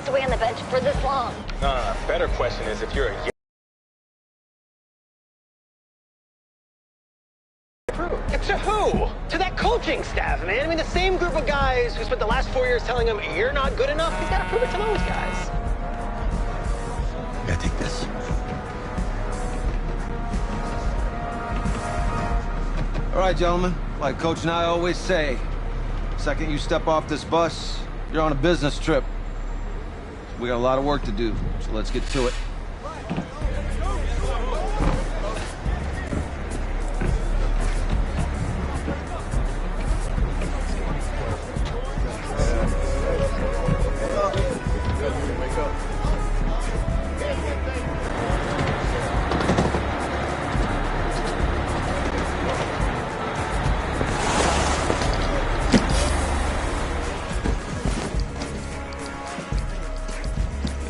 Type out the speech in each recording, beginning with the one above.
Away on the bench for this long. Better question is if you're a To who? To that coaching staff, man. I mean, the same group of guys who spent the last 4 years telling him, you're not good enough. He's got to prove it to those guys. Yeah, take this. All right, gentlemen. Like Coach and I always say, second you step off this bus, you're on a business trip. We got a lot of work to do, so let's get to it.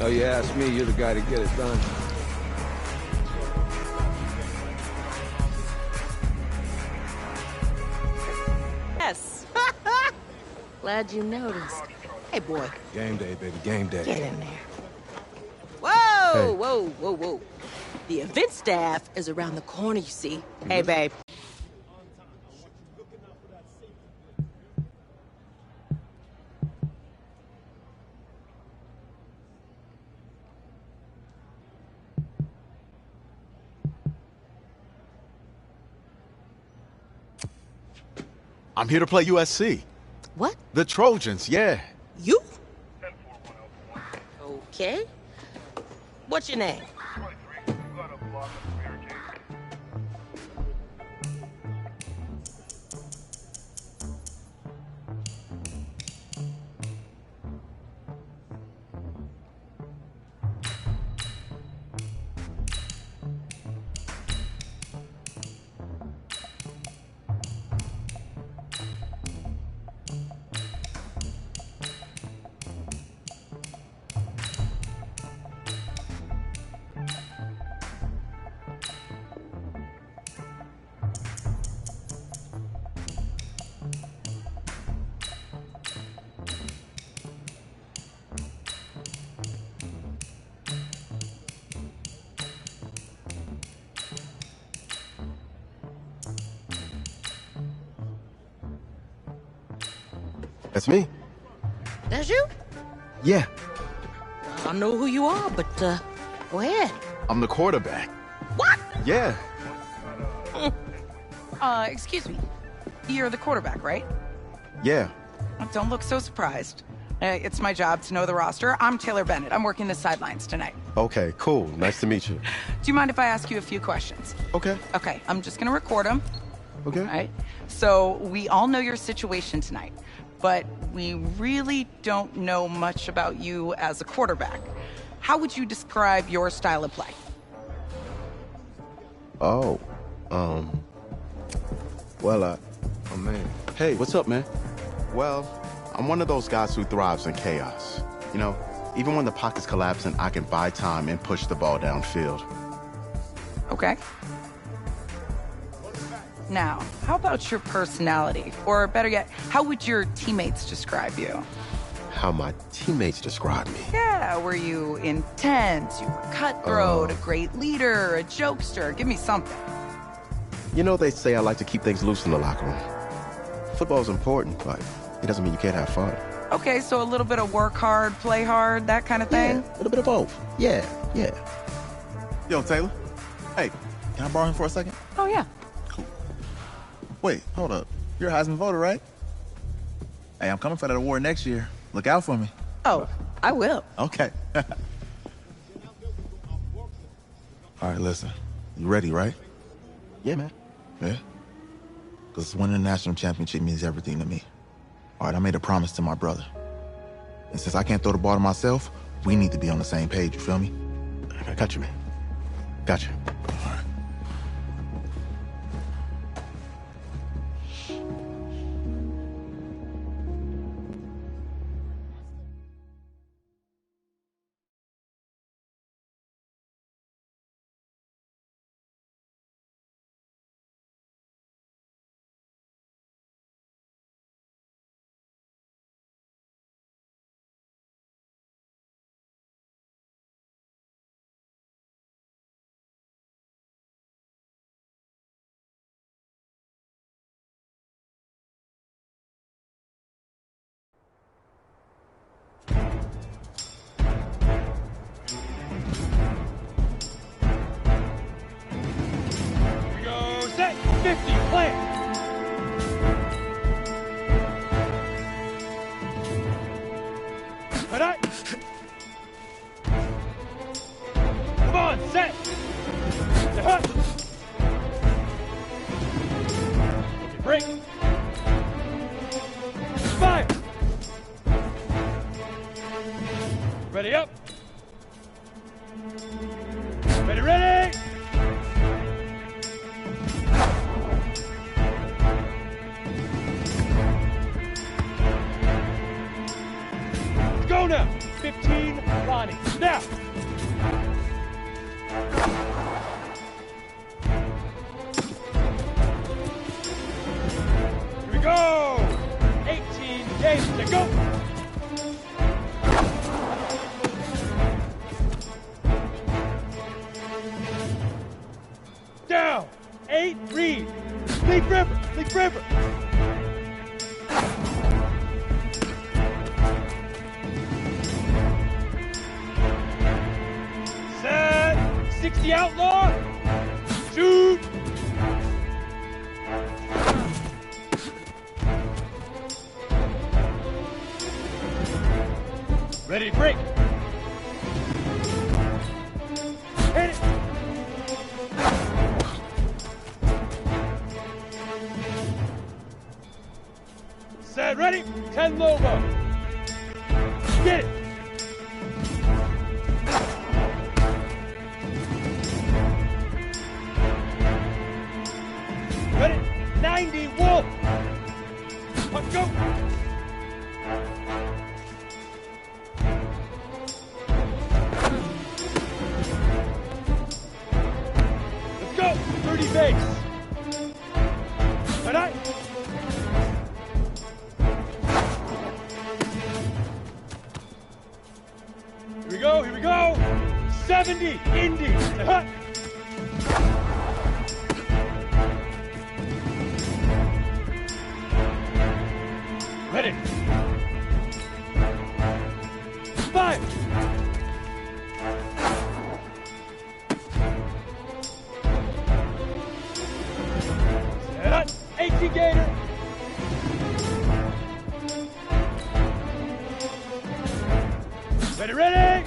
Oh, you ask me, you're the guy to get it done. Yes. Glad you noticed. Hey, boy. Game day, baby, game day. Get in there. Whoa, whoa, whoa, whoa. The event staff is around the corner, you see. Hey, babe. I'm here to play USC. What? The Trojans, yeah. You? Okay. What's your name? That's me. That's you? Yeah, I don't know who you are, but, go ahead. I'm the quarterback. What? Yeah. Excuse me. You're the quarterback, right? Yeah. Don't look so surprised. It's my job to know the roster. I'm Taylor Bennett. I'm working the sidelines tonight. Okay, cool. Nice to meet you. Do you mind if I ask you a few questions? Okay. Okay, I'm just gonna record them. Okay. All right? So, we all know your situation tonight, but we really don't know much about you as a quarterback. How would you describe your style of play? Oh, well, oh man. Hey, what's up, man? Well, I'm one of those guys who thrives in chaos. You know, even when the pocket's collapsing, I can buy time and push the ball downfield. Okay. Now, how about your personality? Or better yet, how would your teammates describe you? How my teammates describe me. Yeah, were you intense? You were cutthroat, a great leader, a jokester? Give me something. You know, they say I like to keep things loose in the locker room. Football's important, but it doesn't mean you can't have fun. Okay, so a little bit of work hard, play hard, that kind of thing? Yeah, a little bit of both. Yeah. Yo, Taylor. Hey, can I borrow him for a second? Oh, yeah. Cool. Wait, hold up. You're a Heisman voter, right? Hey, I'm coming for that award next year. Look out for me. Oh, I will. Okay. All right, listen. You ready, right? Yeah, man. Yeah? Because winning the national championship means everything to me. All right, I made a promise to my brother. And since I can't throw the ball to myself, we need to be on the same page, you feel me? I got you, man. Got you. All right. 50, plant! Alright. Come on, set! Okay, break! Fire! Ready up! Ready, ready! Let's go now! 15, Lonnie. Now! Here we go! 18, James, to go! Down! 8, Reed! Leaf River! Leaf River! Set! 60 Outlaw! Shoot! Ready to break! Hit it! Set, ready? 10 Lobo. Get it! Ready? 90 Wolf. Let's go! Let's go! 30 base. Alright. Here we go! 70, Indy! Huh. Ready! Fire! Set up! 18 Gator! Ready, ready!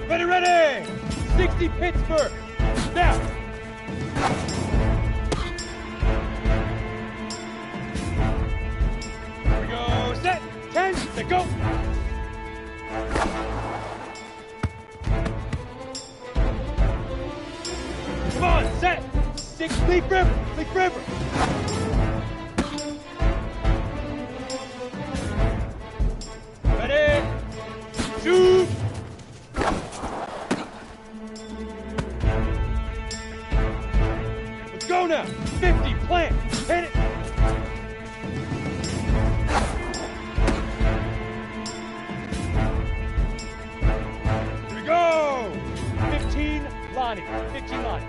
Ready, ready! 60 Pittsburgh! Now! Here we go, set! 10, to go! Come on, set! 6, Leaf River! Leaf River! Ready! Shoot! Let's go now! 50, plant! Hit it! Here we go! 15, Lonnie. 15, Lonnie.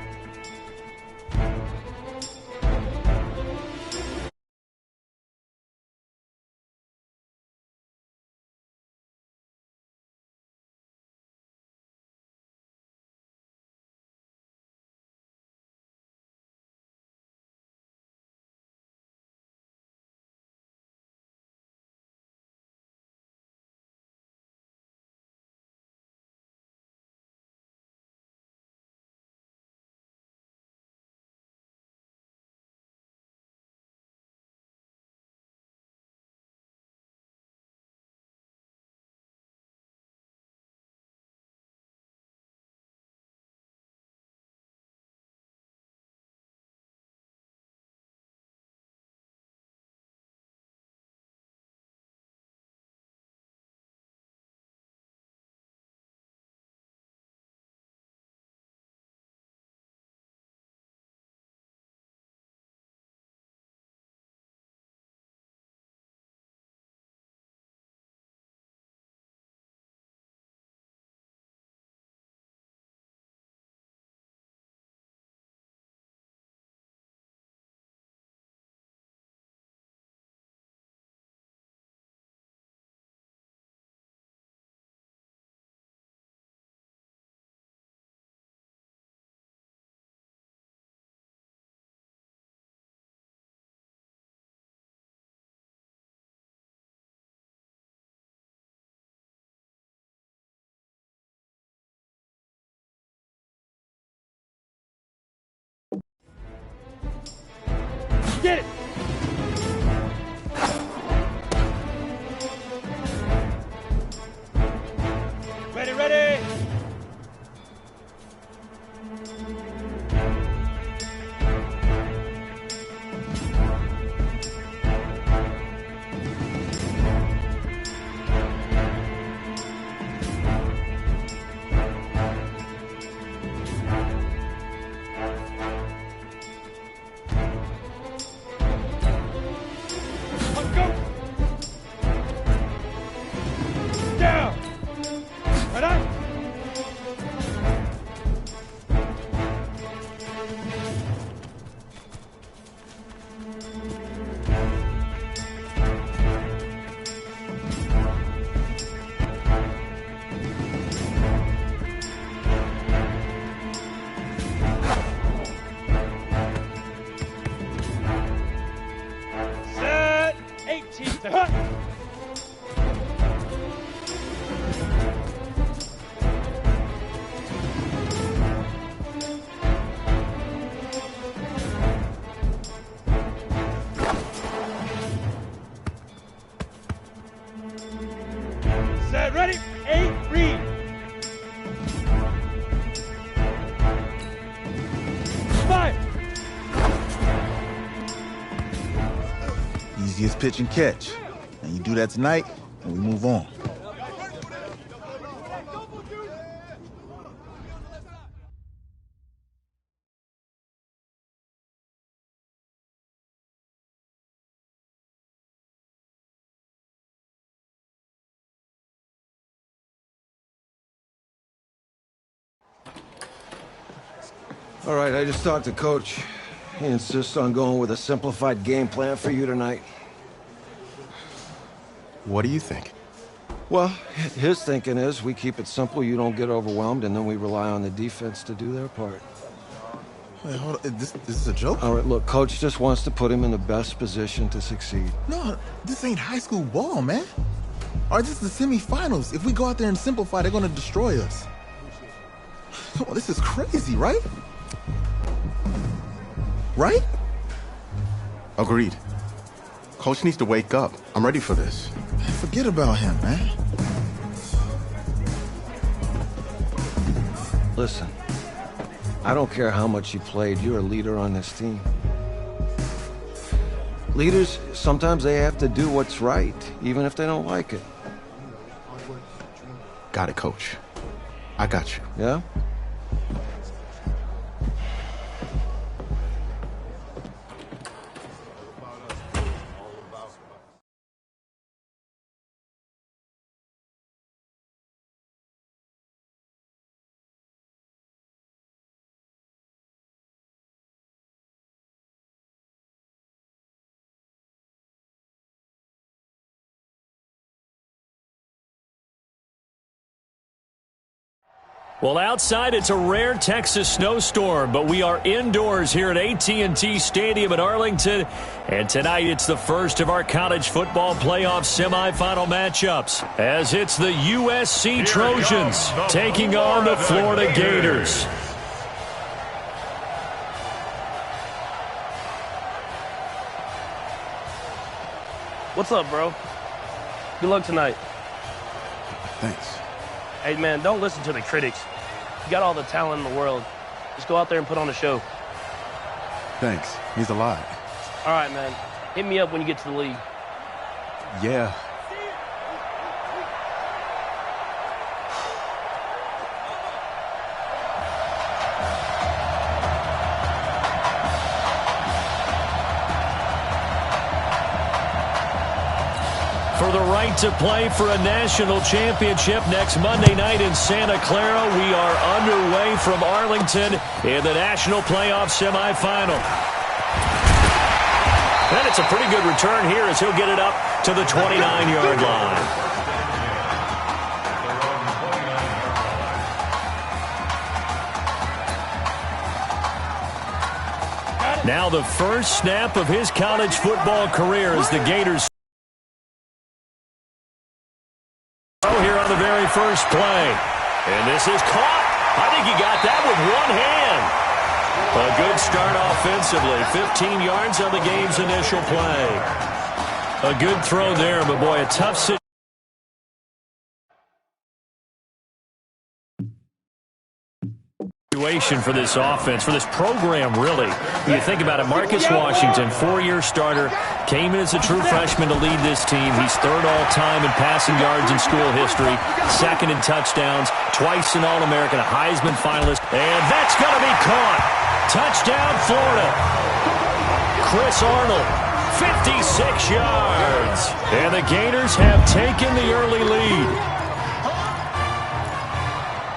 Get it! Ready, ready! Set, ready, 8, read. Five. Easiest pitch and catch. And you do that tonight, and we move on. All right, I just talked to Coach. He insists on going with a simplified game plan for you tonight. What do you think? Well, his thinking is we keep it simple, you don't get overwhelmed, and then we rely on the defense to do their part. Wait, hold on. This is a joke? All right, look, Coach just wants to put him in the best position to succeed. No, this ain't high school ball, man. All right, this is the semifinals. If we go out there and simplify, they're going to destroy us. Oh, this is crazy, right? Right? Agreed. Coach needs to wake up. I'm ready for this. Forget about him, man. Listen, I don't care how much you played, you're a leader on this team. Leaders, sometimes they have to do what's right, even if they don't like it. Got it, Coach. I got you. Yeah? Well, outside it's a rare Texas snowstorm, but we are indoors here at AT&T Stadium in Arlington. And tonight it's the first of our college football playoff semifinal matchups, as it's the USC Trojans taking on the Florida Gators. What's up, bro? Good luck tonight. Thanks. Hey, man, don't listen to the critics. You got all the talent in the world. Just go out there and put on a show. Thanks. Means a lot. All right, man. Hit me up when you get to the league. Yeah. For the right to play for a national championship next Monday night in Santa Clara, we are underway from Arlington in the national playoff semifinal. And it's a pretty good return here as he'll get it up to the 29-yard line. Now the first snap of his college football career as the Gators here on the very first play. And this is caught. I think he got that with one hand. A good start offensively. 15 yards on the game's initial play. A good throw there, but boy, a tough situation for this offense, for this program, really. When you think about it, Marcus Washington, 4-year starter, came in as a true freshman to lead this team. He's third all-time in passing yards in school history, second in touchdowns, twice an All-American, a Heisman finalist, and that's going to be caught. Touchdown, Florida. Chris Arnold, 56 yards. And the Gators have taken the early lead.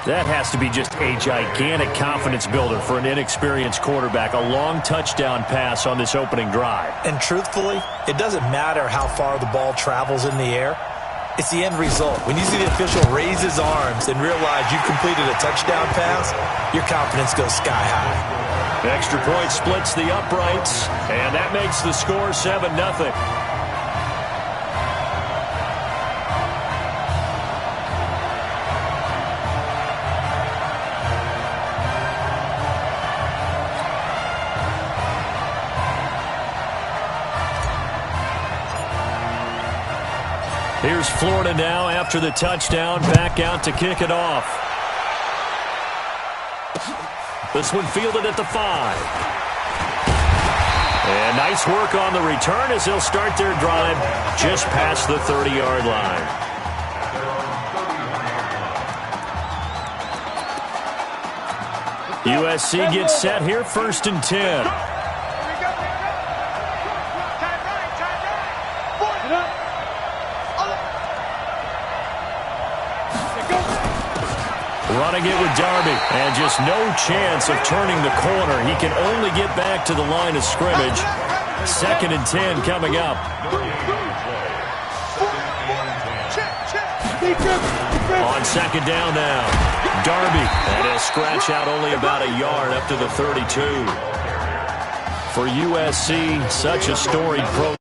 That has to be just a gigantic confidence builder for an inexperienced quarterback. A long touchdown pass on this opening drive. And truthfully, it doesn't matter how far the ball travels in the air. It's the end result. When you see the official raise his arms and realize you completed a touchdown pass, your confidence goes sky high. Extra point splits the uprights, and that makes the score 7-0. Here's Florida now after the touchdown, back out to kick it off. This one fielded at the 5. And nice work on the return as they'll start their drive just past the 30-yard line. USC gets set here, 1st and 10. Running it with Darby, and just no chance of turning the corner. He can only get back to the line of scrimmage. 2nd and 10 coming up. On 2nd down now, Darby, and he'll scratch out only about a yard up to the 32. For USC, such a storied program.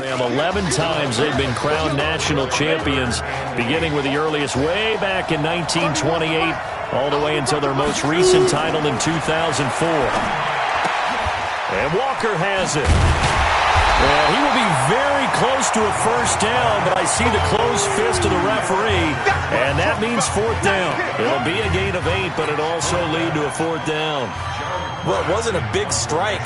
program. 11 times they've been crowned national champions, beginning with the earliest way back in 1928, all the way until their most recent title in 2004. And Walker has it. Well, he will be very close to a first down, but I see the closed fist of the referee, and that means fourth down. It'll be a gain of 8, but it'll also lead to a fourth down. Well, it wasn't a big strike,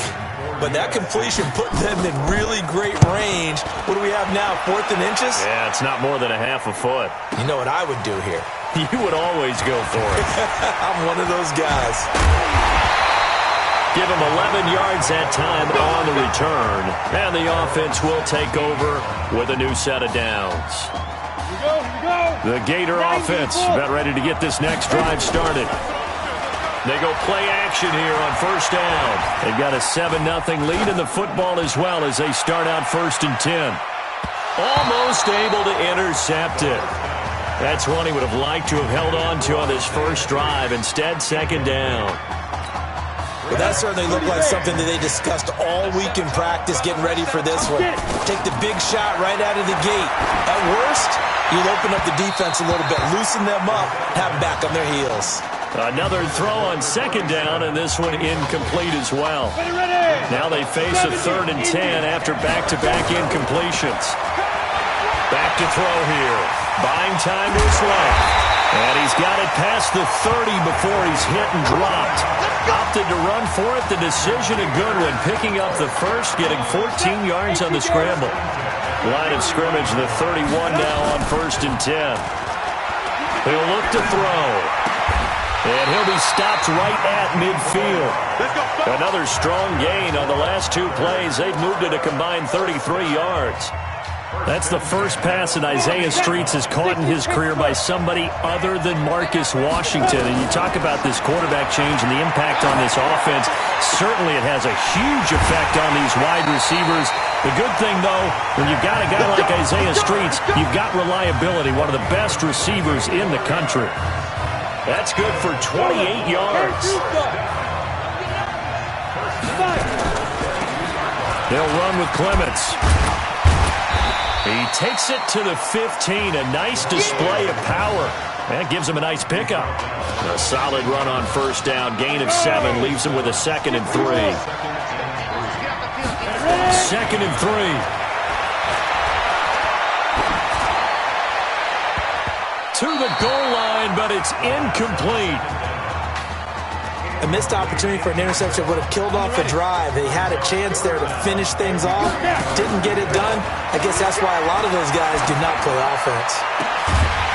but that completion put them in really great range. What do we have now, 4th and inches? Yeah, it's not more than a half a foot. You know what I would do here? You would always go for it. I'm one of those guys. Give him 11 yards that time on the return. And the offense will take over with a new set of downs. Here we go. The Gator offense about ready to get this next drive started. They go play action here on first down. They've got a 7-0 lead in the football as well as they start out 1st and 10. Almost able to intercept it. That's one he would have liked to have held on to on this first drive. Instead, 2nd down. Well, that certainly looked like something that they discussed all week in practice, getting ready for this one. Take the big shot right out of the gate. At worst, you'll open up the defense a little bit, loosen them up, have them back on their heels. Another throw on 2nd down, and this one incomplete as well. Now they face a 3rd and 10 after back-to-back incompletions. Back to throw here. Buying time to his left. And he's got it past the 30 before he's hit and dropped. Opted to run for it. The decision a good one. Picking up the first, getting 14 yards on the scramble. Line of scrimmage, the 31 now on 1st and 10. He'll look to throw. And he'll be stopped right at midfield. Another strong gain on the last 2 plays. They've moved it a combined 33 yards. That's the first pass that Isaiah Streets has caught in his career by somebody other than Marcus Washington. And you talk about this quarterback change and the impact on this offense. Certainly it has a huge effect on these wide receivers. The good thing, though, when you've got a guy like Isaiah Streets, you've got reliability, one of the best receivers in the country. That's good for 28 yards. They'll run with Clements. He takes it to the 15. A nice display of power. That gives him a nice pickup. A solid run on first down. Gain of 7 leaves him with a 2nd and 3. 2nd and 3. To the goal line, but it's incomplete. A missed opportunity for an interception would have killed off a drive. They had a chance there to finish things off. Didn't get it done. I guess that's why a lot of those guys do not play offense.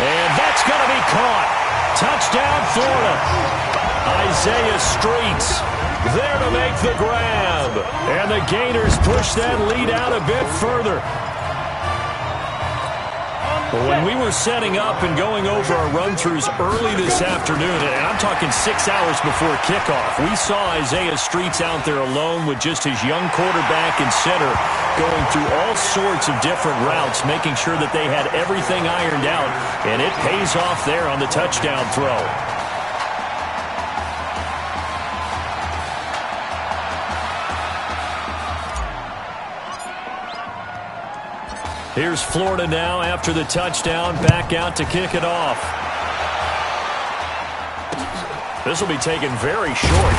And that's going to be caught. Touchdown, Florida. Isaiah Streets there to make the grab. And the Gators push that lead out a bit further. When we were setting up and going over our run-throughs early this afternoon, and I'm talking 6 hours before kickoff, we saw Isaiah Streets out there alone with just his young quarterback and center going through all sorts of different routes, making sure that they had everything ironed out, and it pays off there on the touchdown throw. Here's Florida now after the touchdown, back out to kick it off. This will be taken very short.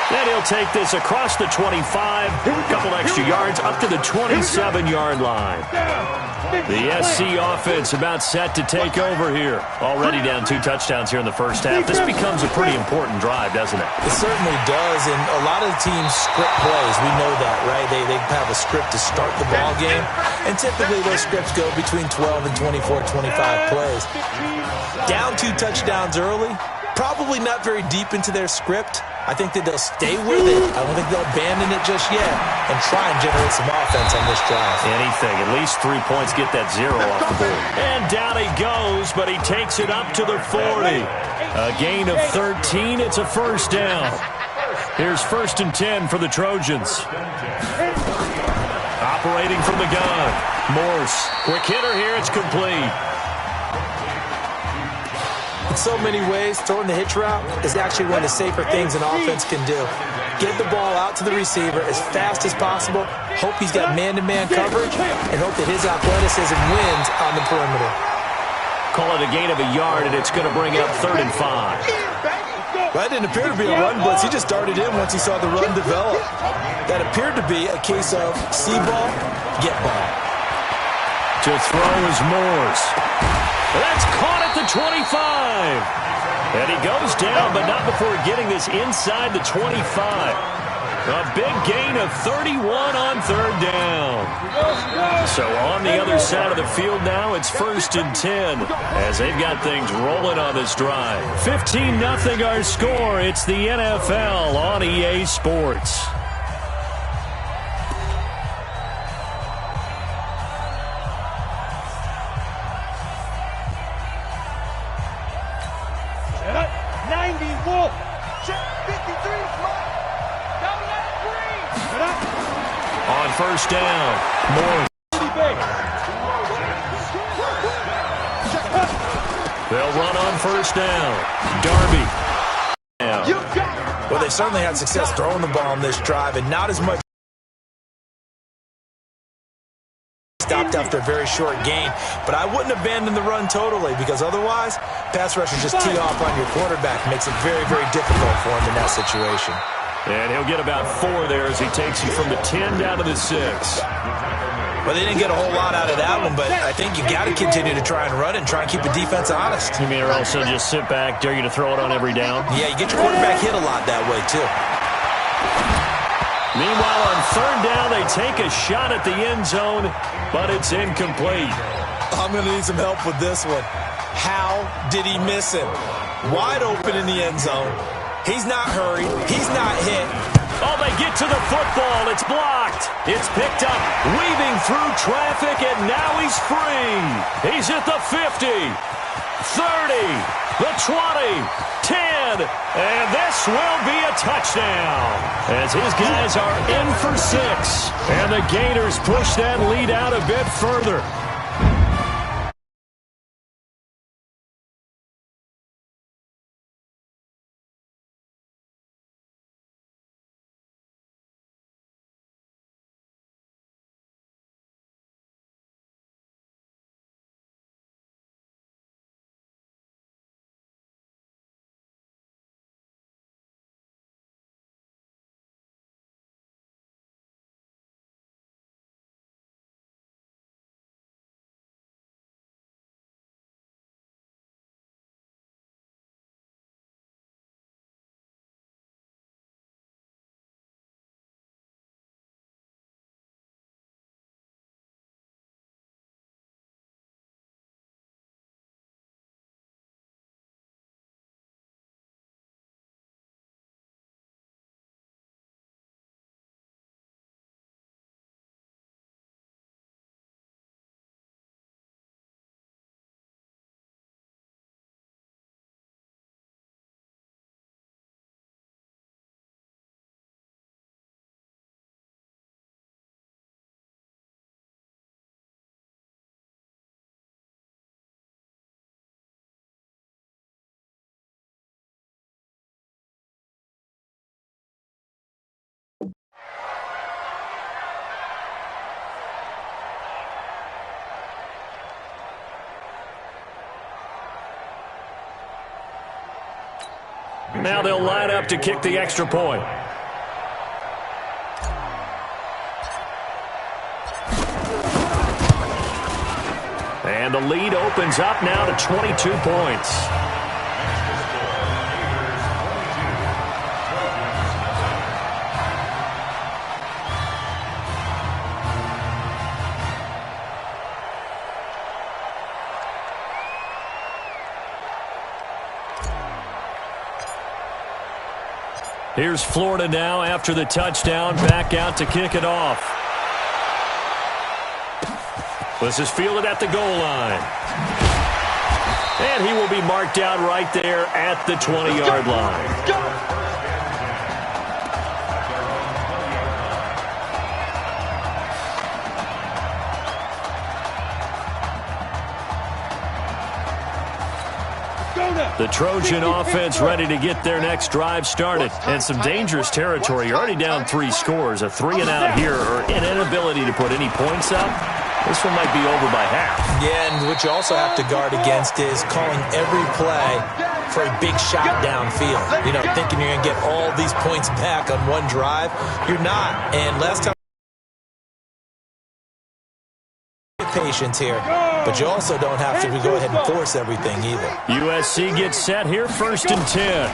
And he'll take this across the 25, a couple extra yards, up to the 27-yard line. The SC offense about set to take over here. Already down 2 touchdowns here in the first half. This becomes a pretty important drive, doesn't it? It certainly does, and a lot of the teams script plays. We know that, right? They have a script to start the ball game, and typically those scripts go between 12 and 24, 25 plays. Down 2 touchdowns early, probably not very deep into their script. I think that they'll stay with it. I don't think they'll abandon it just yet and try and generate some offense on this drive. Anything. At least 3 points, get that 0 off the board. And down he goes, but he takes it up to the 40. A gain of 13. It's a first down. Here's 1st and 10 for the Trojans. Operating from the gun. Morse. Quick hitter here. It's complete. In so many ways, throwing the hitch route is actually one of the safer things an offense can do. Get the ball out to the receiver as fast as possible, hope he's got man-to-man coverage, and hope that his athleticism wins on the perimeter. Call it a gain of a yard, and it's going to bring up 3rd and 5. Well, that didn't appear to be a run blitz. He just darted in once he saw the run develop. That appeared to be a case of see ball, get ball. To throw is Morse. That's caught at the 25. And he goes down, but not before getting this inside the 25. A big gain of 31 on 3rd down. So on the other side of the field now, it's 1st and 10 as they've got things rolling on this drive. 15-0 our score. It's the NFL on EA Sports. On first down, Moore. They'll run on first down. Darby. Well, they certainly had success throwing the ball on this drive, and not as much stopped after a very short gain. But I wouldn't abandon the run totally, because otherwise, pass rushers just tee off on your quarterback. Makes it very, very difficult for him in that situation. And he'll get about 4 there as he takes you from the 10 down to the 6. Well, they didn't get a whole lot out of that one, but I think you got to continue to try and run and try and keep the defense honest. You mean, or also just sit back, dare you to throw it on every down? Yeah, you get your quarterback hit a lot that way, too. Meanwhile, on 3rd down, they take a shot at the end zone, but it's incomplete. I'm going to need some help with this one. How did he miss him? Wide open in the end zone. He's not hurried. He's not hit. Oh, they get to the football. It's blocked. It's picked up, weaving through traffic, and now he's free. He's at the 50, 30, the 20, 10, and this will be a touchdown as his guys are in for 6, and the Gators push that lead out a bit further. Now they'll line up to kick the extra point. And the lead opens up now to 22 points. Here's Florida now after the touchdown, back out to kick it off. This is fielded at the goal line. And he will be marked down right there at the 20-yard line. The Trojan offense ready to get their next drive started. And some dangerous territory. You're already down 3 scores. A 3-and-out here or an inability to put any points up. This one might be over by half. Yeah, and what you also have to guard against is calling every play for a big shot downfield. You know, thinking you're going to get all these points back on one drive. You're not. And last time, patience here, but you also don't have to go ahead and force everything either. USC gets set here, 1st and 10.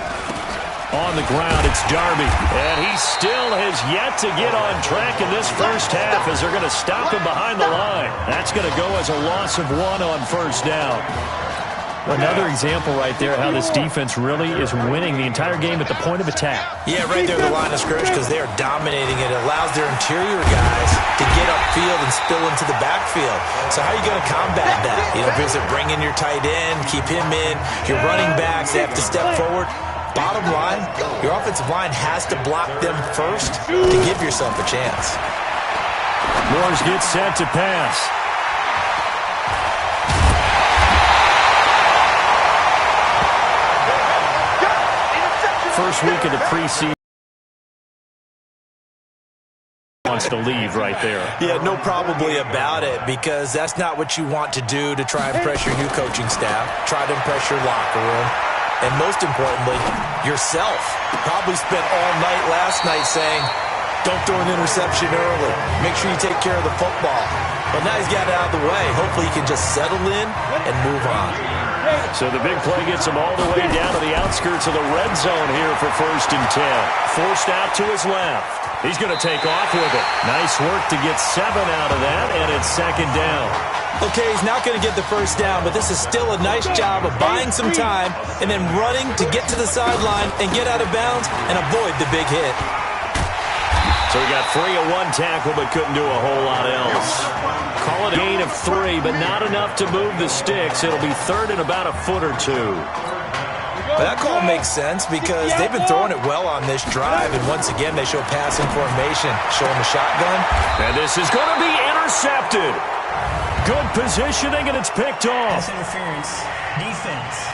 On the ground, it's Darby, and he still has yet to get on track in this first half as they're going to stop him behind the line. That's going to go as a loss of 1 on 1st down. Another example right there how this defense really is winning the entire game at the point of attack. Yeah, right there at the line of scrimmage because they are dominating it. It allows their interior guys to get upfield and spill into the backfield. So how are you going to combat that? You know, is it bring in your tight end, keep him in, your running backs, they have to step forward. Bottom line, your offensive line has to block them first to give yourself a chance. Moores gets set to pass. First week of the preseason. Wants to leave right there. Yeah, no probably about it because that's not what you want to do to try and impress your new coaching staff, try to impress your locker room, and most importantly, yourself. Probably spent all night last night saying, don't throw an interception early. Make sure you take care of the football. But now he's got it out of the way. Hopefully he can just settle in and move on. So the big play gets him all the way down to the outskirts of the red zone here for 1st and 10. Forced out to his left. He's going to take off with it. Nice work to get 7 out of that, and it's 2nd down. Okay, he's not going to get the first down, but this is still a nice job of buying some time and then running to get to the sideline and get out of bounds and avoid the big hit. So he got free of 1 tackle but couldn't do a whole lot else. Call it a gain of 3, but not enough to move the sticks. It'll be 3rd and about a foot or 2. But that call makes sense because they've been throwing it well on this drive, and once again they show passing formation, showing the shotgun. And this is going to be intercepted. Good positioning, and it's picked off. Pass interference. Defense.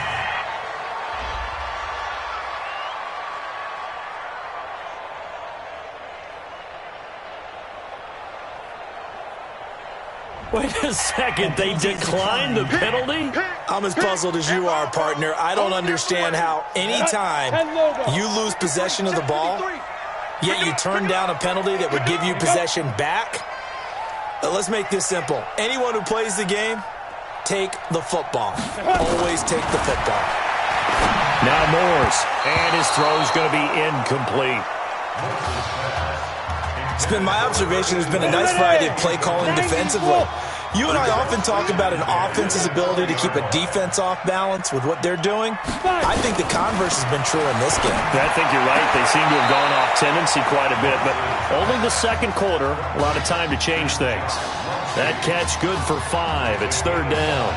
Wait a second, they declined the penalty? I'm as puzzled as you are, partner. I don't understand how anytime you lose possession of the ball, yet you turn down a penalty that would give you possession back. Let's make this simple. Anyone who plays the game, take the football. Always take the football. Now Moores, and his throw's going to be incomplete. It's been my observation there's been a nice variety of play calling defensively. You and I often talk about an offense's ability to keep a defense off balance with what they're doing. I think the converse has been true in this game. I think you're right. They seem to have gone off tendency quite a bit, but only the 2nd quarter, a lot of time to change things. That catch good for 5. It's 3rd down.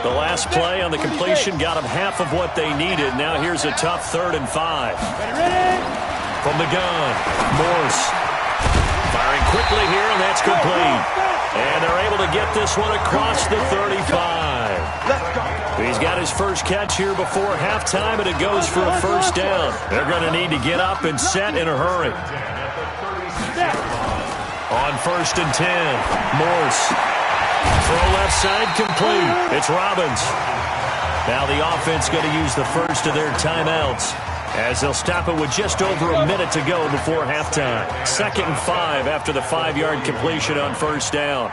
The last play on the completion got them half of what they needed. Now here's a tough 3rd and 5. From the gun, Morse firing quickly here, and that's complete. And they're able to get this one across the 35. He's got his first catch here before halftime, and it goes for a 1st down. They're going to need to get up and set in a hurry. On 1st and 10, Morse Throw left side complete. It's Robbins. Now the offense going to use the first of their timeouts as they'll stop it with just over a minute to go before halftime. 2nd and 5 after the 5-yard completion on first down.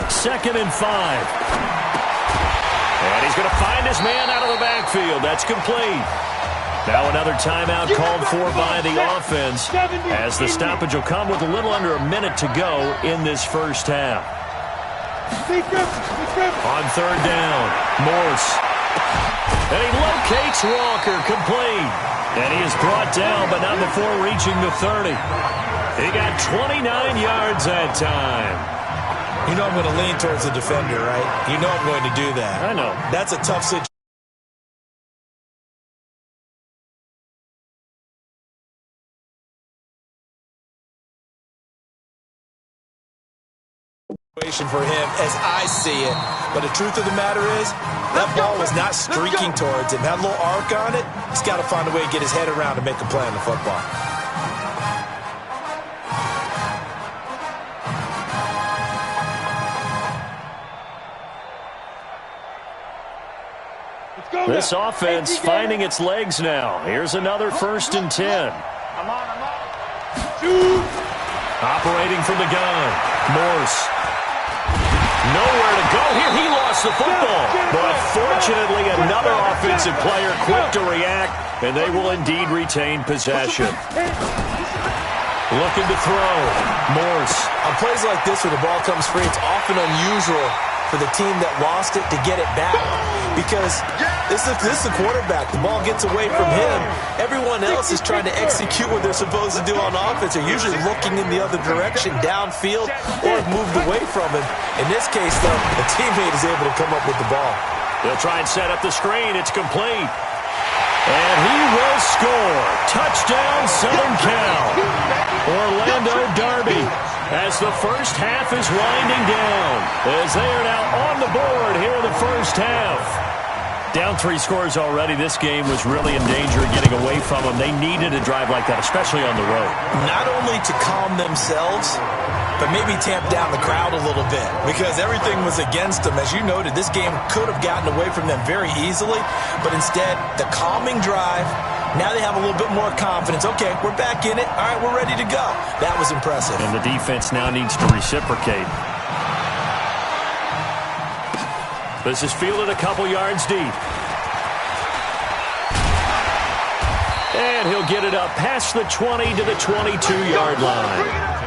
2nd and 5. And he's going to find his man out of the backfield. That's complete. Now another timeout called for by the offense as the stoppage will come with a little under a minute to go in this first half. On 3rd down, Morse. And he locates Walker, complete. And he is brought down, but not before reaching the 30. He got 29 yards that time. You know I'm going to lean towards the defender, right? You know I'm going to do that. I know. That's a tough situation for him as I see it. But the truth of the matter is, that ball was not streaking towards him. Had a little arc on it. He's got to find a way to get his head around and make a play on the football. This offense finding its legs now. Here's another 1st and 10. Operating from the gun, Morse. Nowhere to go here. He lost the football. But fortunately, another offensive player quick to react, and they will indeed retain possession. Looking to throw, Morse. On plays like this where the ball comes free, it's often unusual for the team that lost it to get it back. Because this is the quarterback. The ball gets away from him. Everyone else is trying to execute what they're supposed to do on offense. They're usually looking in the other direction, downfield, or have moved away from him. In this case, though, the teammate is able to come up with the ball. They'll try and set up the screen. It's complete. And he will score. Touchdown, Southern Cal. Orlando Darby, as the first half is winding down, as they are now on the board here in the first half. Down 3 scores already. This game was really in danger of getting away from them. They needed a drive like that, especially on the road. Not only to calm themselves, but maybe tamp down the crowd a little bit, because everything was against them. As you noted, this game could have gotten away from them very easily, but instead, the calming drive, now they have a little bit more confidence. Okay, we're back in it. All right, we're ready to go. That was impressive. And the defense now needs to reciprocate. This is fielded a couple yards deep. And he'll get it up past the 20 to the 22-yard line.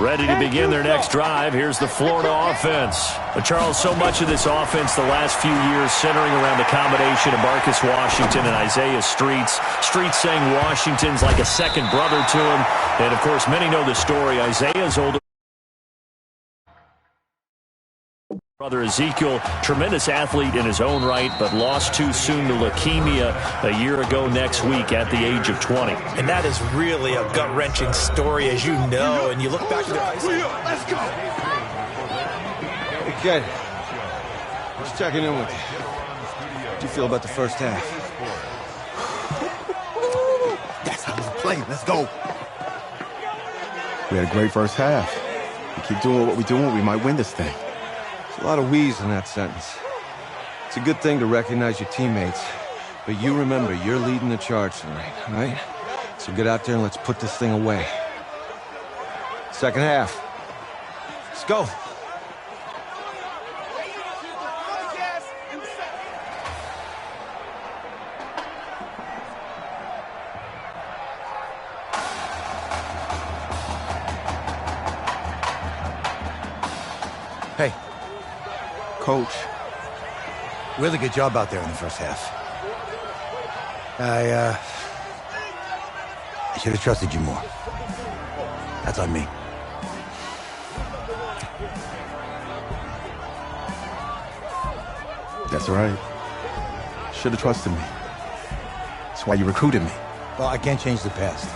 Ready to begin their next drive. Here's the Florida offense. But Charles, so much of this offense the last few years centering around the combination of Marcus Washington and Isaiah Streets. Streets saying Washington's like a second brother to him. And, of course, many know the story. Isaiah's older brother Ezekiel, tremendous athlete in his own right, but lost too soon to leukemia a year ago next week at the age of 20. And that is really a gut-wrenching story, as you know. And you look back at their high school. Let's go. Hey, kid. Just checking in with you. How do you feel about the first half? That's how we play. Let's go. We had a great first half. We keep doing what we're doing, we might win this thing. A lot of wheeze in that sentence. It's a good thing to recognize your teammates, but you remember you're leading the charge tonight, all right? So get out there and let's put this thing away. Second half. Let's go. Hey. Coach. Really good job out there in the first half. I should have trusted you more. That's on me. That's right. Should have trusted me. That's why you recruited me. Well, I can't change the past.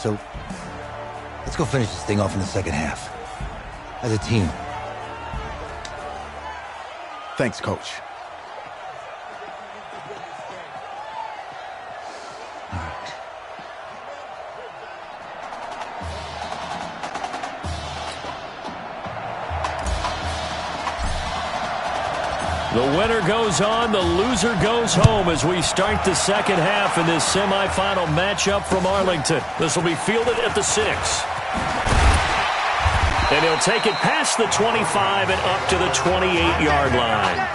So, let's go finish this thing off in the second half. As a team. Thanks, Coach. The winner goes on, the loser goes home as we start the second half in this semifinal matchup from Arlington. This will be fielded at the 6. And he'll take it past the 25 and up to the 28-yard line.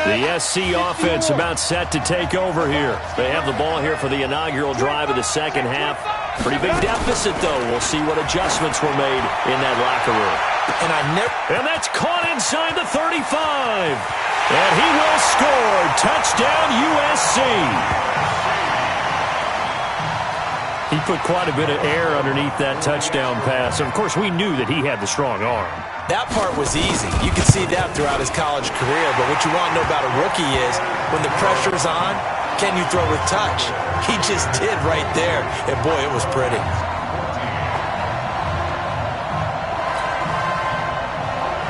The SC offense about set to take over here. They have the ball here for the inaugural drive of the second half. Pretty big deficit, though. We'll see what adjustments were made in that locker room. And that's caught inside the 35. And he will score. Touchdown, USC. He put quite a bit of air underneath that touchdown pass. And, of course, we knew that he had the strong arm. That part was easy. You can see that throughout his college career. But what you want to know about a rookie is when the pressure's on, can you throw with touch? He just did right there. And, boy, it was pretty.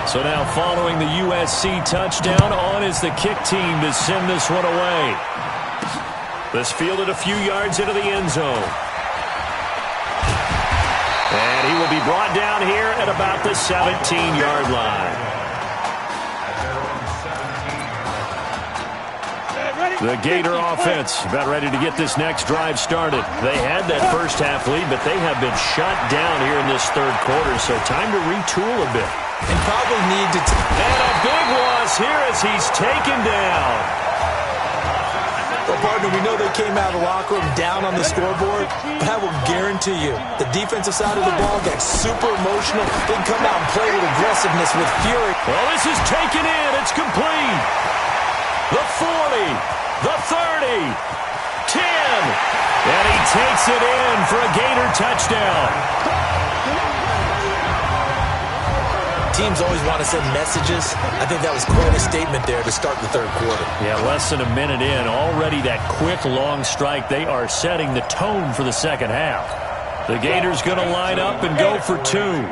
So now following the USC touchdown, on is the kick team to send this one away. This fielded a few yards into the end zone. And he will be brought down here at about the 17-yard line. The Gator offense about ready to get this next drive started. They had that first half lead, but they have been shut down here in this third quarter, so time to retool a bit. And probably need to... And a big loss here as he's taken down. Well, partner, we know they came out of the locker room down on the scoreboard, but I will guarantee you the defensive side of the ball got super emotional. They can come out and play with aggressiveness, with fury. Well, this is taken in. It's complete. The 40, the 30, 10. And he takes it in for a Gator touchdown. Teams always want to send messages. I think that was quite a statement there to start the third quarter. Yeah, less than a minute in. Already that quick, long strike. They are setting the tone for the second half. The Gators going to line up and go for 2. They'll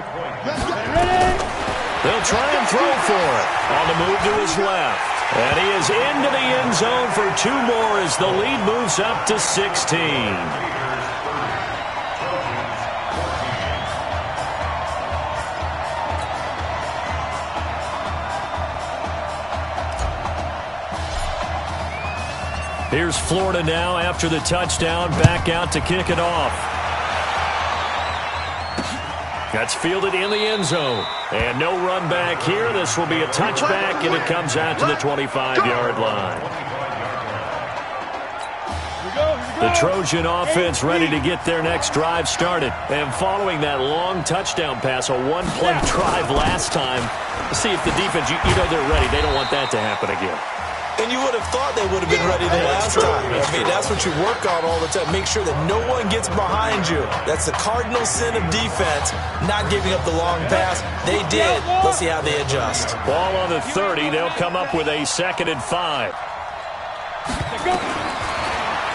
try and throw for it. On the move to his left. And he is into the end zone for 2 more as the lead moves up to 16. Here's Florida now after the touchdown, back out to kick it off. That's fielded in the end zone. And no run back here. This will be a touchback, and it comes out to the 25-yard line. The Trojan offense ready to get their next drive started. And following that long touchdown pass, a one-play drive last time, see if the defense, you know they're ready. They don't want that to happen again. And you would have thought they would have been ready the last time. I mean, that's what you work on all the time. Make sure that no one gets behind you. That's the cardinal sin of defense, not giving up the long pass. They did. Let's see how they adjust. Ball on the 30. They'll come up with a 2nd and 5.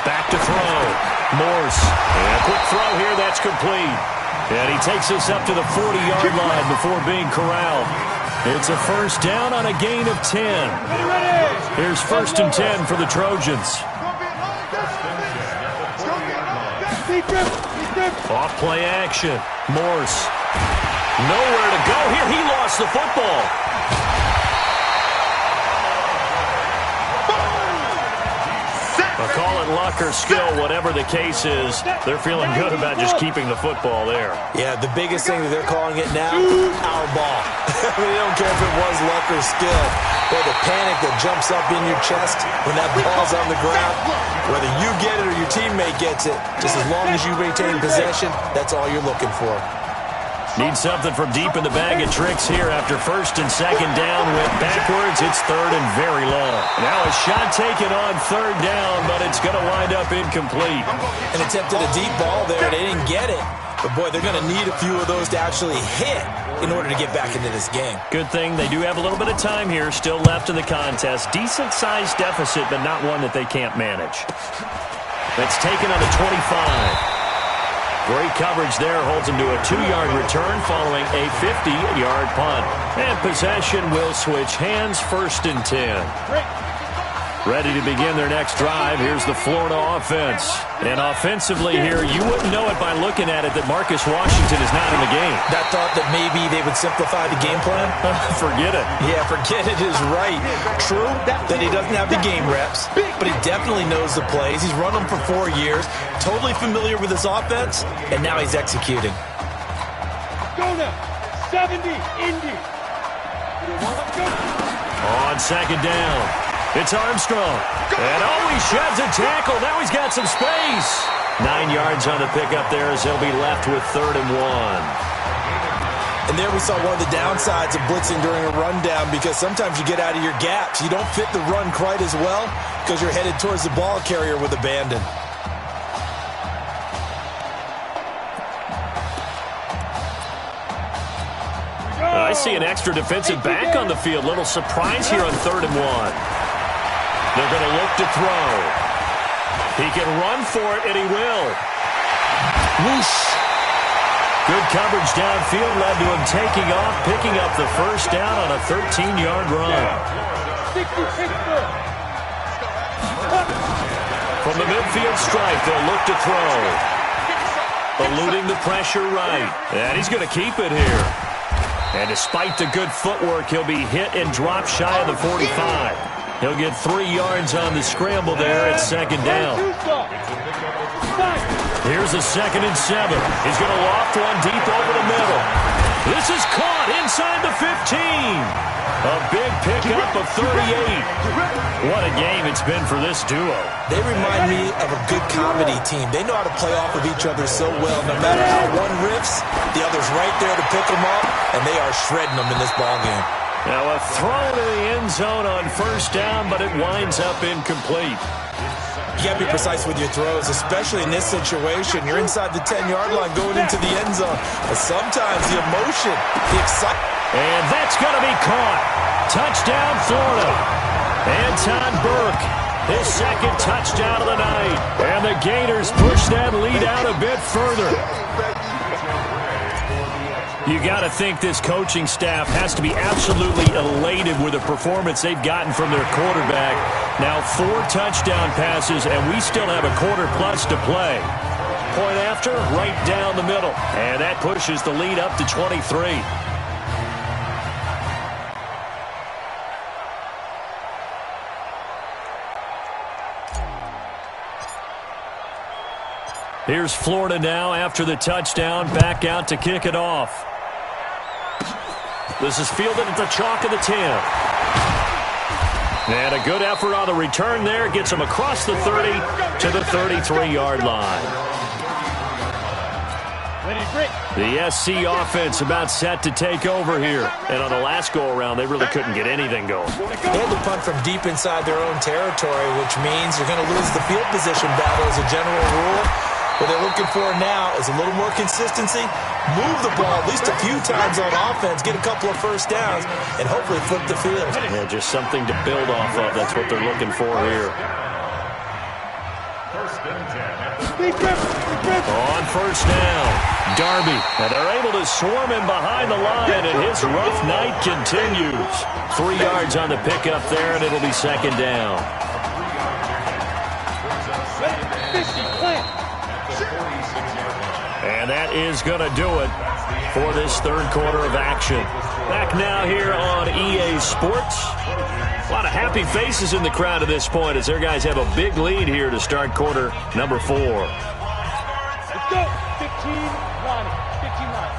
Back to throw. Morse. And a quick throw here. That's complete. And he takes us up to the 40-yard line before being corralled. It's a first down on a gain of 10. Here's 1st and 10 for the Trojans. Off play action. Morse. Nowhere to go here. He lost the football. Call it luck or skill, whatever the case is, they're feeling good about just keeping the football there. Yeah, the biggest thing that they're calling it now, our ball. They don't care if it was luck or skill. Boy, the panic that jumps up in your chest when that ball's on the ground, whether you get it or your teammate gets it, just as long as you retain possession, that's all you're looking for. Need something from deep in the bag of tricks here after 1st and 2nd down. Went backwards. It's 3rd and very long. Now a shot taken on 3rd down, but it's going to wind up incomplete. An attempt at a deep ball there. They didn't get it. But, boy, they're going to need a few of those to actually hit in order to get back into this game. Good thing they do have a little bit of time here still left in the contest. Decent-sized deficit, but not one that they can't manage. That's taken on the 25. Great coverage there, holds him to a 2-yard return following a 50-yard punt. And possession will switch hands, 1st and 10. ready to begin their next drive. Here's the Florida offense. And offensively here, you wouldn't know it by looking at it that Marcus Washington is not in the game. That thought that maybe they would simplify the game plan? Forget it. Yeah, forget it is right. True that he doesn't have the game reps, but he definitely knows the plays. He's run them for 4 years, totally familiar with his offense, and now he's executing. Go now. 70, Indy. On second down, it's Armstrong. And he sheds a tackle. Now he's got some space. 9 yards on the pickup there as he'll be left with 3rd and 1. And there we saw one of the downsides of blitzing during a rundown, because sometimes you get out of your gaps. You don't fit the run quite as well because you're headed towards the ball carrier with abandon. I see an extra defensive back on the field. Little surprise here on 3rd and 1. They're going to look to throw. He can run for it, and he will. Whoosh. Good coverage downfield led to him taking off, picking up the first down on a 13-yard run. From the midfield stripe, they'll look to throw. Eluding the pressure right. And he's going to keep it here. And despite the good footwork, he'll be hit and dropped shy of the 45. He'll get 3 yards on the scramble there at second down. Here's a 2nd and 7. He's going to loft one deep over the middle. This is caught inside the 15. A big pickup of 38. What a game it's been for this duo. They remind me of a good comedy team. They know how to play off of each other so well. No matter how one riffs, the other's right there to pick them up, and they are shredding them in this ballgame. Now a throw to the end zone on 1st down, but it winds up incomplete. You got to be precise with your throws, especially in this situation. You're inside the 10-yard line going into the end zone. But sometimes the emotion, the excitement. And that's going to be caught. Touchdown, Florida. Anton Burke, his 2nd touchdown of the night. And the Gators push that lead out a bit further. You got to think this coaching staff has to be absolutely elated with the performance they've gotten from their quarterback. Now 4 touchdown passes, and we still have a quarter plus to play. Point after, right down the middle. And that pushes the lead up to 23. Here's Florida now after the touchdown, back out to kick it off. This is fielded at the chalk of the 10. And a good effort on the return there. Gets him across the 30 to the 33-yard line. The SC offense about set to take over here. And on the last go-around, they really couldn't get anything going. They had to punt from deep inside their own territory, which means you're going to lose the field position battle as a general rule. What they're looking for now is a little more consistency, move the ball at least a few times on offense, get a couple of first downs, and hopefully flip the field. Yeah, just something to build off of. That's what they're looking for here. On 1st down, Darby. And they're able to swarm him behind the line, and his rough night continues. 3 yards on the pickup there, and it'll be 2nd down. And that is going to do it for this 3rd quarter of action. Back now here on EA Sports. A lot of happy faces in the crowd at this point as their guys have a big lead here to start quarter number 4. Let's go. 15 line. 15 line.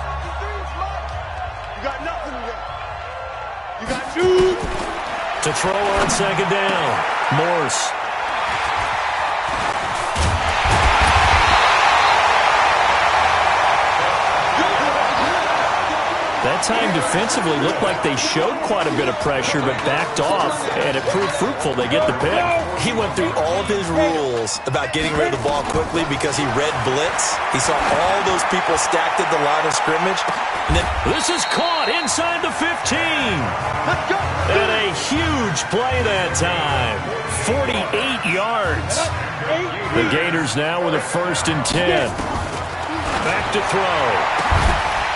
You got nothing yet. You got 2. To throw on 2nd down. Morse. That time defensively looked like they showed quite a bit of pressure but backed off, and it proved fruitful. They get the pick. He went through all of his rules about getting rid of the ball quickly because he read blitz. He saw all those people stacked at the line of scrimmage. And then this is caught inside the 15. And a huge play that time. 48 yards. The Gators now with a 1st and 10. Back to throw.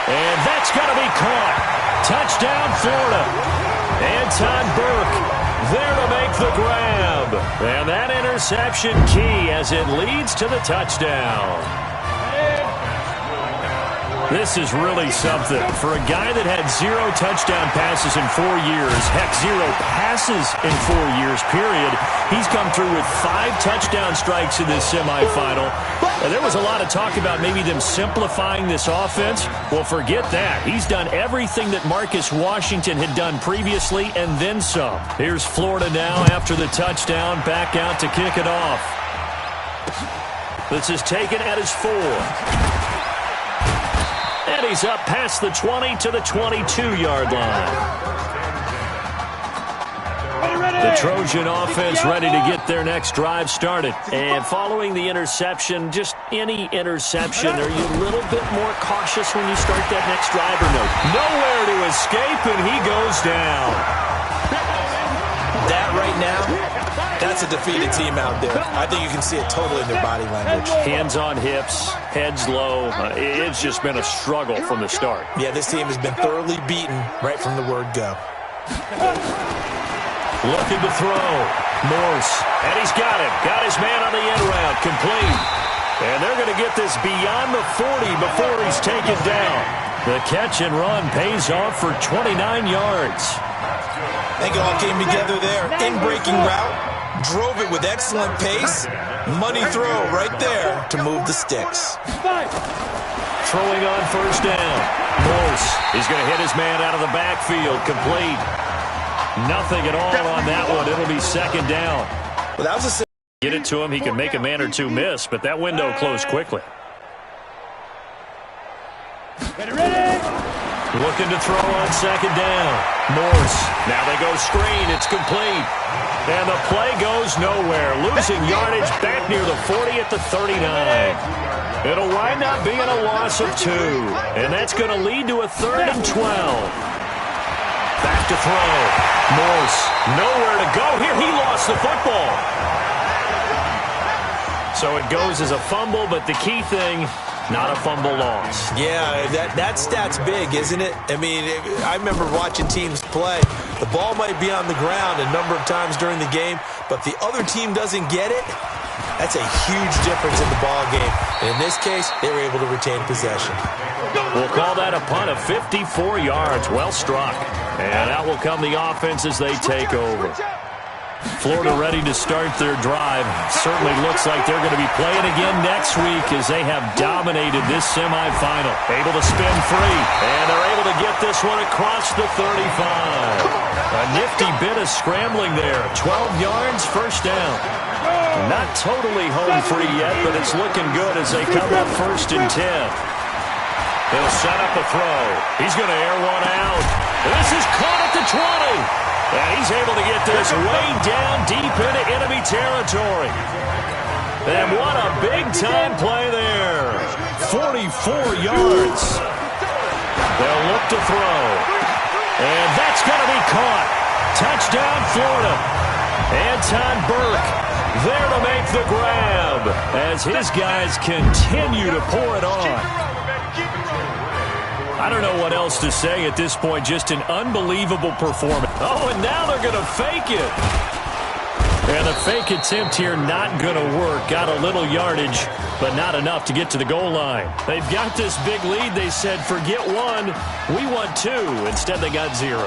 And that's going to be caught. Touchdown, Florida. Anton Burke there to make the grab. And that interception key as it leads to the touchdown. This is really something. For a guy that had 0 touchdown passes in 4 years, heck, 0 passes in 4 years, period, he's come through with 5 touchdown strikes in this semifinal. And there was a lot of talk about maybe them simplifying this offense. Well, forget that. He's done everything that Marcus Washington had done previously and then some. Here's Florida now after the touchdown, back out to kick it off. This is taken at his 4. And he's up past the 20 to the 22-yard line. The Trojan offense ready to get their next drive started. And following the interception, just any interception, are you a little bit more cautious when you start that next drive or no? Nowhere to escape, and he goes down. That right now, that's a defeated team out there. I think you can see it totally in their body language. Hands on hips, heads low. It's just been a struggle from the start. Yeah, this team has been thoroughly beaten right from the word go. Looking to throw. Morse. And he's got it. Got his man on the end route. Complete. And they're going to get this beyond the 40 before he's taken down. The catch and run pays off for 29 yards. I think it all came together there. In-breaking route. Drove it with excellent pace. Money throw right there to move the sticks. Throwing on first down. Morse. He's going to hit his man out of the backfield. Complete. Nothing at all on that one. It'll be second down. Well, that was a... Get it to him. He can make a man or two miss, but that window closed quickly. Looking to throw on second down. Morse. Now they go screen. It's complete. And the play goes nowhere. Losing yardage back near the 40 at the 39. It'll wind up being a loss of 2. And that's going to lead to a 3rd and 12. Back to throw. Morse. Nowhere to go here. He lost the football. So it goes as a fumble, but the key thing, not a fumble loss. Yeah, that stat's big, isn't it? I mean, I remember watching teams play. The ball might be on the ground a number of times during the game, but the other team doesn't get it. That's a huge difference in the ball game. And in this case, they were able to retain possession. We'll call that a punt of 54 yards. Well struck. And out will come the offense as they take over. Florida ready to start their drive. Certainly looks like they're going to be playing again next week as they have dominated this semifinal. Able to spin free, and they're able to get this one across the 35. A nifty bit of scrambling there. 12 yards, first down. Not totally home free yet, but it's looking good as they come up 1st and 10. He'll set up a throw. He's going to air one out. This is caught at the 20. And he's able to get this way down deep into enemy territory. And what a big-time play there. 44 yards. They'll look to throw. And that's going to be caught. Touchdown, Florida. Anton Burke there to make the grab as his guys continue to pour it on. I don't know what else to say at this point. Just an unbelievable performance. Oh, and now they're going to fake it. And the fake attempt here not going to work. Got a little yardage, but not enough to get to the goal line. They've got this big lead. They said, forget 1, we want 2. Instead, they got 0.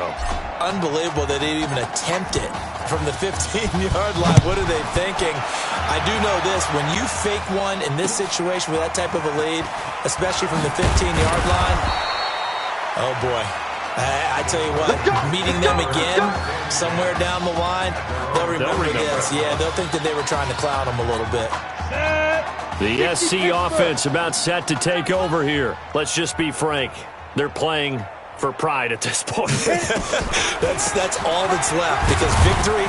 Unbelievable that they didn't even attempt it from the 15-yard line. What are they thinking? I do know this. When you fake one in this situation with that type of a lead, especially from the 15-yard line, oh, boy. I tell you what, meeting them again somewhere down the line, they'll remember this. Yeah, they'll think that they were trying to clown them a little bit. The SC offense about set to take over here. Let's just be frank. They're playing for pride at this point. That's all that's left because victory,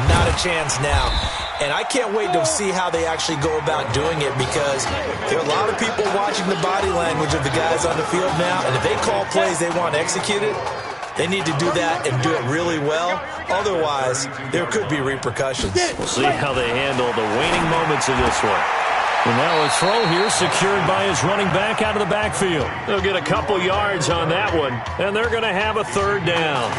not a chance now. And I can't wait to see how they actually go about doing it because there are a lot of people watching the body language of the guys on the field now. And if they call plays they want executed, they need to do that and do it really well. Otherwise, there could be repercussions. We'll see how they handle the waning moments of this one. And now a throw here secured by his running back out of the backfield. They'll get a couple yards on that one, and they're going to have a 3rd down.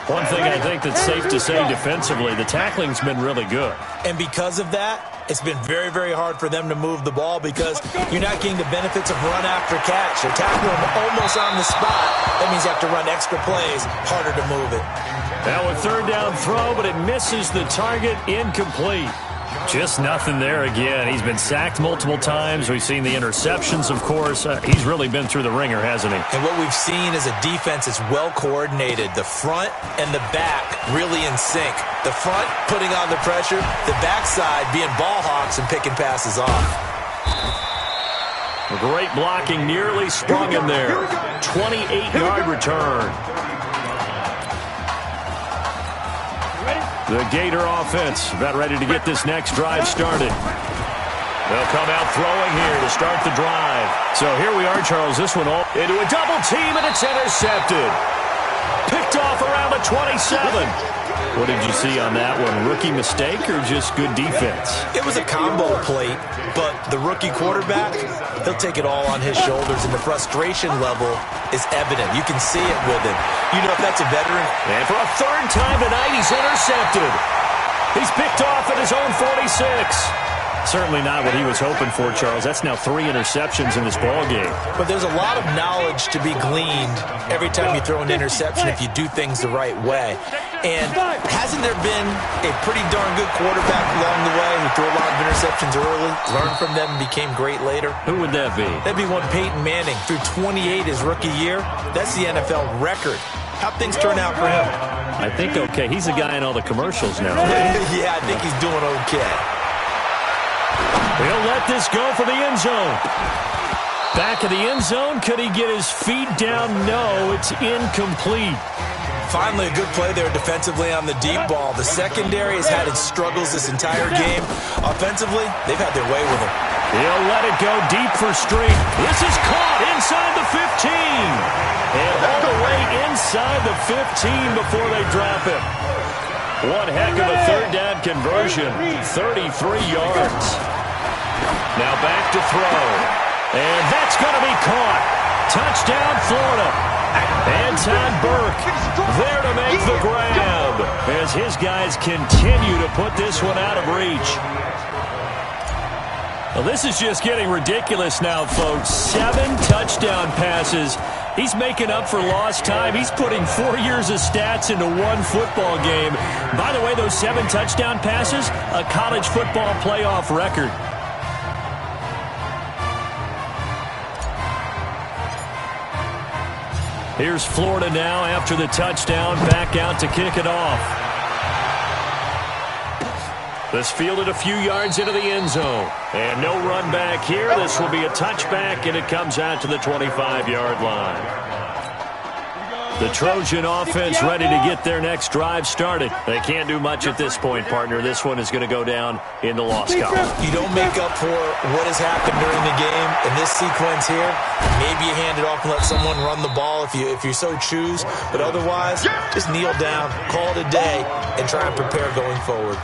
One thing I think that's safe to say defensively, the tackling's been really good. And because of that, it's been very, very hard for them to move the ball because you're not getting the benefits of run after catch. They're tackling them almost on the spot. That means you have to run extra plays, harder to move it. Now a third down throw, but it misses the target, incomplete. Just nothing there again. He's been sacked multiple times. We've seen the interceptions, of course. He's really been through the ringer, hasn't he? And what we've seen is a defense that's well coordinated. The front and the back really in sync. The front putting on the pressure, the backside being ball hawks and picking passes off. Great blocking, nearly sprung him there. 28-yard return. The Gator offense about ready to get this next drive started. They'll come out throwing here to start the drive. So here we are, Charles. This one all into a double team, and it's intercepted. Picked off around the 27. What did you see on that one? Rookie mistake or just good defense? It was a combo plate, but the rookie quarterback, he'll take it all on his shoulders, and the frustration level is evident. You can see it with him. You know if that's a veteran. And for a third time tonight, he's intercepted. He's picked off at his own 46. Certainly not what he was hoping for, Charles. That's now 3 interceptions in this ballgame. But there's a lot of knowledge to be gleaned every time you throw an interception if you do things the right way. And hasn't there been a pretty darn good quarterback along the way who threw a lot of interceptions early, learned from them, and became great later? Who would that be? That'd be one Peyton Manning. Threw 28 his rookie year. That's the NFL record. How'd things turn out for him? I think okay. He's the guy in all the commercials now. Yeah, I think he's doing okay. He'll let this go for the end zone. Back of the end zone. Could he get his feet down? No, it's incomplete. Finally, a good play there defensively on the deep ball. The secondary has had its struggles this entire game. Offensively, they've had their way with him. He'll let it go deep for Street. This is caught inside the 15. And all the way inside the 15 before they drop it. One heck of a third down conversion. 33 yards. Now back to throw. And that's going to be caught. Touchdown, Florida. Anton Burke there to make the grab as his guys continue to put this one out of reach. Well, this is just getting ridiculous now, folks. 7 touchdown passes. He's making up for lost time. He's putting 4 years of stats into one football game. By the way, those 7 touchdown passes, a college football playoff record. Here's Florida now after the touchdown, back out to kick it off. This fielded a few yards into the end zone. And no run back here. This will be a touchback, and it comes out to the 25-yard line. The Trojan offense ready to get their next drive started. They can't do much at this point, partner. This one is going to go down in the loss column. You don't make up for what has happened during the game in this sequence here. Maybe you hand it off and let someone run the ball if you so choose. But otherwise, just kneel down, call it a day, and try and prepare going forward.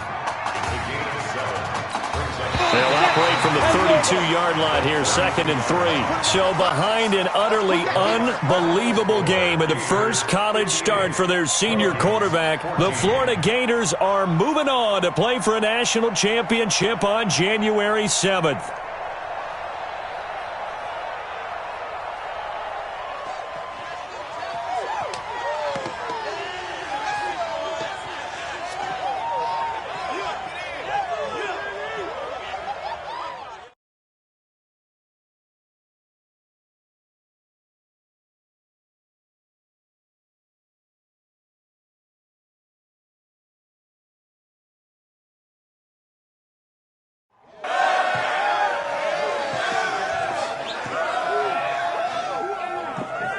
They'll operate from the 32-yard line here, 2nd and 3. So behind an utterly unbelievable game and the first college start for their senior quarterback, the Florida Gators are moving on to play for a national championship on January 7th.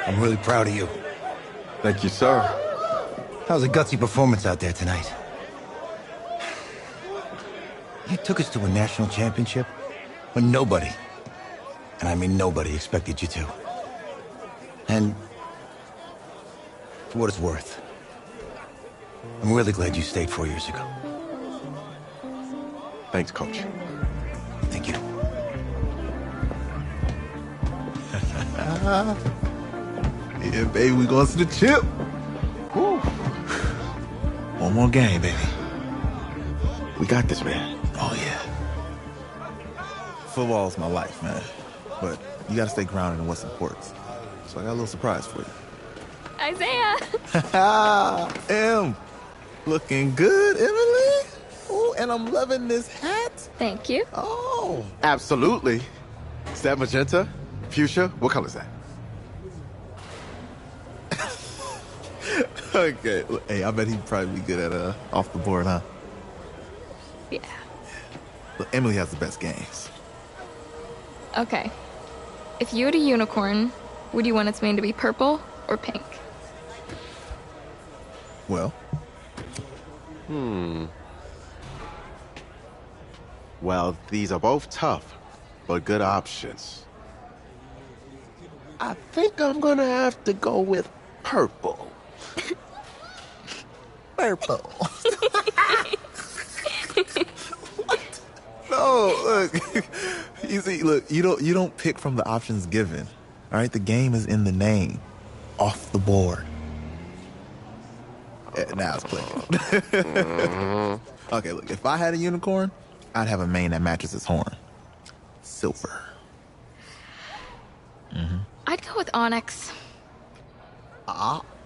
I'm really proud of you. Thank you, sir. That was a gutsy performance out there tonight. You took us to a national championship when nobody, and I mean nobody, expected you to. And for what it's worth, I'm really glad you stayed 4 years ago. Thanks, Coach. Thank you. Yeah, baby, we going to the chip. Woo. One more game, baby. We got this, man. Oh, yeah. Football's my life, man. But you gotta stay grounded in what's important. So I got a little surprise for you. Isaiah! Looking good, Emily. Oh, and I'm loving this hat. Thank you. Oh. Absolutely. Is that magenta? Fuchsia? What color is that? Okay. Hey, I bet he'd probably be good at off the board, huh? Yeah. Look, Emily has the best games. Okay. If you had a unicorn, would you want its mane to be purple or pink? Well? Well, these are both tough, but good options. I think I'm gonna have to go with purple. Purple. No, look. You see, look, you don't pick from the options given. All right, the game is in the name. Off the board. Now it's clicking. Okay, look, if I had a unicorn, I'd have a mane that matches its horn. Silver. I'd go with onyx.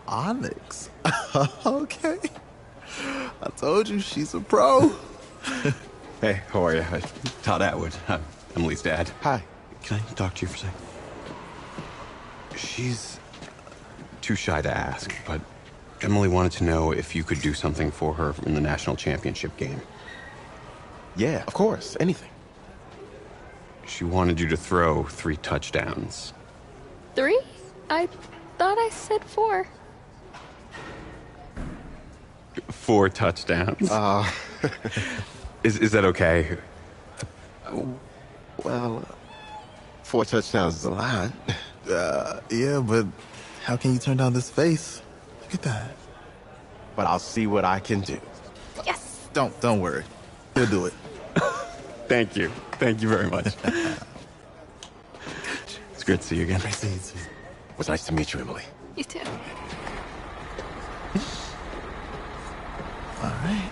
Onyx. Okay. I told you, she's a pro. Hey, how are you? Todd Atwood. I'm Emily's dad. Hi. Can I talk to you for a second? She's too shy to ask, but Emily wanted to know if you could do something for her in the national championship game. Yeah, of course. Anything. She wanted you to throw 3 touchdowns. 3? I thought I said 4. 4 touchdowns? Is that okay? Well, 4 touchdowns is a lot. Yeah, but how can you turn down this face? Look at that. But I'll see what I can do. Yes! Don't worry. He'll do it. Thank you. Thank you very much. It's great to see you again. Great to see you too. It was nice to meet you, Emily. You too. All right.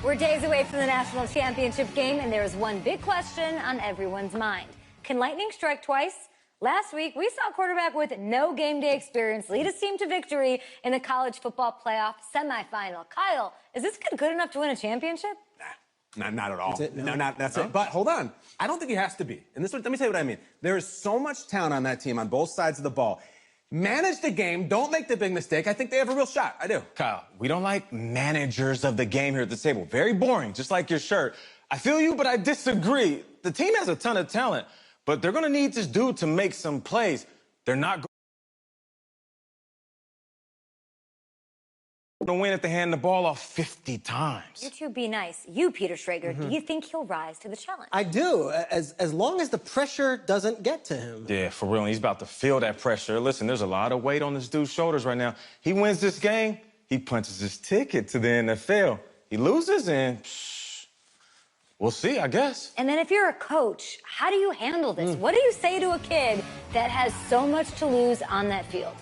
We're days away from the national championship game, and there is one big question on everyone's mind. Can lightning strike twice? Last week, we saw a quarterback with no game day experience lead his team to victory in the college football playoff semifinal. Kyle, is this kid good enough to win a championship? Not at all. That's it? No, that's it. But hold on. I don't think he has to be. And let me tell you what I mean. There is so much talent on that team on both sides of the ball. Manage the game. Don't make the big mistake. I think they have a real shot. I do. Kyle, we don't like managers of the game here at the table. Very boring, just like your shirt. I feel you, but I disagree. The team has a ton of talent, but they're going to need this dude to make some plays. They're not going to win if they hand the ball off 50 times. You two be nice. You, Peter Schrager, do you think he'll rise to the challenge? I do, as long as the pressure doesn't get to him. Yeah, for real. And he's about to feel that pressure. Listen, there's a lot of weight on this dude's shoulders right now. He wins this game, he punches his ticket to the NFL. He loses, and we'll see, I guess. And then if you're a coach, how do you handle this? What do you say to a kid that has so much to lose on that field?